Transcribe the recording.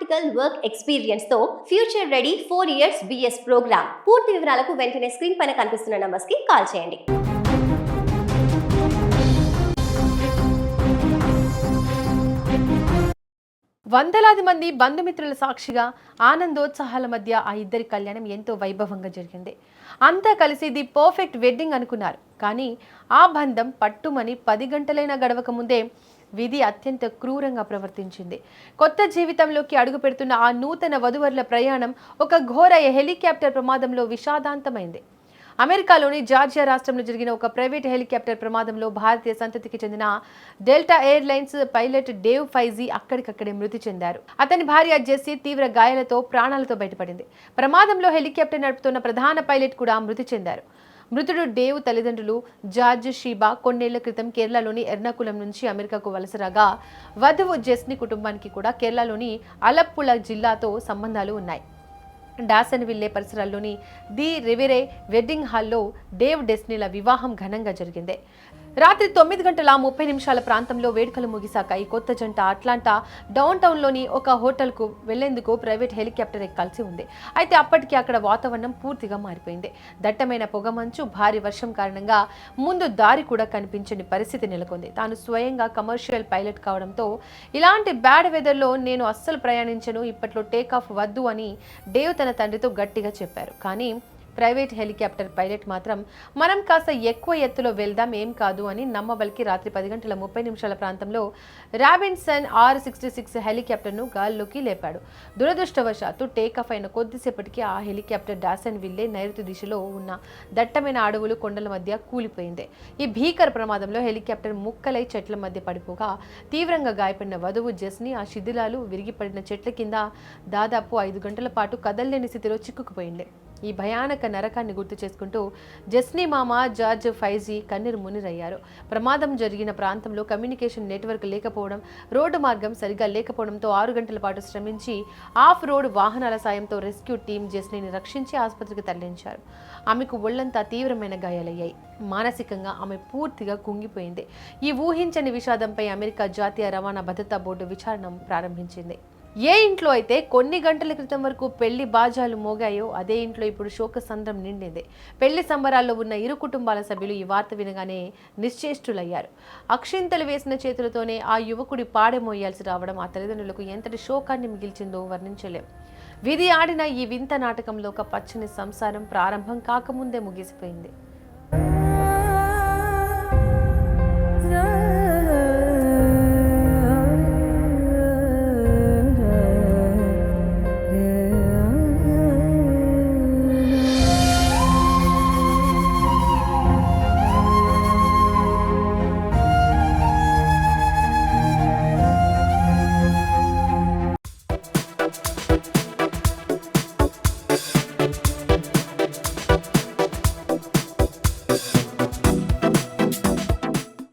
Practical work experience తో future ready 4 years BS program. పూర్తి వివరాలకు వెంటనే స్క్రీన్ పైన కనిపిస్తున్న నంబర్స్ కి కాల్ చేయండి. వందలాది మంది బంధుమిత్రుల సాక్షిగా ఆనందోత్సాహాల మధ్య ఆ ఇద్దరి కళ్యాణం ఎంతో వైభవంగా జరిగింది. అంతా కలిసి ది పర్ఫెక్ట్ వెడ్డింగ్ అనుకున్నారు. కానీ ఆ బంధం పట్టుమని 10 గంటలైనా గడవక ముందే విధి అత్యంత క్రూరంగా ప్రవర్తించింది. కొత్త జీవితంలోకి అడుగు పెడుతున్న ఆ నూతన వధువరుల ప్రయాణం ఒక ఘోర హెలికాప్టర్ ప్రమాదంలో విషాదాంతమైంది. అమెరికాలోని జార్జియా రాష్ట్రంలో జరిగిన ఒక ప్రైవేట్ హెలికాప్టర్ ప్రమాదంలో భారతీయ సంతతికి చెందిన డెల్టా ఎయిర్లైన్స్ పైలట్ డేవ్ ఫైజీ అక్కడికక్కడే మృతి చెందారు. అతని భార్య జెస్సీ తీవ్ర గాయాలతో ప్రాణాలతో బయటపడింది. ప్రమాదంలో హెలికాప్టర్ నడుపుతున్న ప్రధాన పైలట్ కూడా మృతి చెందారు. మృతుడు డేవ్ తల్లిదండ్రులు జార్జ్ షీబా కొన్నేళ్ల క్రితం కేరళలోని ఎర్నాకులం నుంచి అమెరికాకు వలసరాగా వధువు జెస్నీ కుటుంబానికి కూడా కేరళలోని అలప్పుళ జిల్లాతో సంబంధాలు ఉన్నాయి. డాసన్విల్లే పరిసరాల్లోని ది రివెరే వెడ్డింగ్ హాల్లో డేవ్ డెస్నీల వివాహం ఘనంగా జరిగింది. రాత్రి 9:30 ప్రాంతంలో వేడుకలు ముగిశాక ఈ కొత్త జంట అట్లాంటా డౌన్ టౌన్లోని ఒక హోటల్కు వెళ్లేందుకు ప్రైవేట్ హెలికాప్టర్ ఎక్కాల్సి ఉంది. అయితే అప్పటికి అక్కడ వాతావరణం పూర్తిగా మారిపోయింది. దట్టమైన పొగమంచు, భారీ వర్షం కారణంగా ముందు దారి కూడా కనిపించని పరిస్థితి నెలకొంది. తాను స్వయంగా కమర్షియల్ పైలట్ కావడంతో ఇలాంటి బ్యాడ్ వెదర్లో నేను అస్సలు ప్రయాణించను, ఇప్పట్లో టేక్ ఆఫ్ వద్దు అని డేవ్ తన తండ్రితో గట్టిగా చెప్పారు. కానీ ప్రైవేట్ హెలికాప్టర్ పైలట్ మాత్రం మనం కాస్త ఎక్కువ ఎత్తులో వెళ్దాం, ఏం కాదు అని నమ్మబలికి రాత్రి 10:30 ప్రాంతంలో రాబిన్సన్ R-66 హెలికాప్టర్ను గాల్లోకి లేపాడు. దురదృష్టవశాత్తు టేకాఫ్ అయిన కొద్దిసేపటికి ఆ హెలికాప్టర్ డాసన్విల్లే నైరుతి దిశలో ఉన్న దట్టమైన అడవులు, కొండల మధ్య కూలిపోయింది. ఈ భీకర ప్రమాదంలో హెలికాప్టర్ ముక్కలై చెట్ల మధ్య పడిపోగా తీవ్రంగా గాయపడిన వధువు జెస్నీ ఆ శిథిలాలు విరిగిపడిన చెట్ల కింద దాదాపు 5 గంటల పాటు కదల్లేని స్థితిలో చిక్కుకుపోయింది. ఈ భయానక నరకాన్ని గుర్తు చేసుకుంటూ జెస్నీ మామ జార్జ్ ఫైజీ కన్నీరు మున్నీరయ్యారు. ప్రమాదం జరిగిన ప్రాంతంలో కమ్యూనికేషన్ నెట్వర్క్ లేకపోవడం, రోడ్డు మార్గం సరిగా లేకపోవడంతో 6 గంటల పాటు శ్రమించి ఆఫ్ రోడ్ వాహనాల సాయంతో రెస్క్యూ టీం జెస్నీని రక్షించి ఆసుపత్రికి తరలించారు. ఆమెకు ఒళ్లంతా తీవ్రమైన గాయాలయ్యాయి. మానసికంగా ఆమె పూర్తిగా కుంగిపోయింది. ఈ ఊహించని విషాదంపై అమెరికా జాతీయ రవాణా భద్రతా బోర్డు విచారణ ప్రారంభించింది. ఏ ఇంట్లో అయితే కొన్ని గంటల క్రితం వరకు పెళ్లి బాజాలు మోగాయో అదే ఇంట్లో ఇప్పుడు శోకసంద్రం నిండింది. పెళ్లి సంబరాల్లో ఉన్న ఇరు కుటుంబాల సభ్యులు ఈ వార్త వినగానే నిశ్చేష్టులయ్యారు. అక్షింతలు వేసిన చేతులతోనే ఆ యువకుడి పాడెమోయాల్సి రావడం ఆ తల్లిదండ్రులకు ఎంతటి శోకాన్ని మిగిల్చిందో వర్ణించలేం. విధి ఆడిన ఈ వింత నాటకంలో ఒక పచ్చని సంసారం ప్రారంభం కాకముందే ముగిసిపోయింది.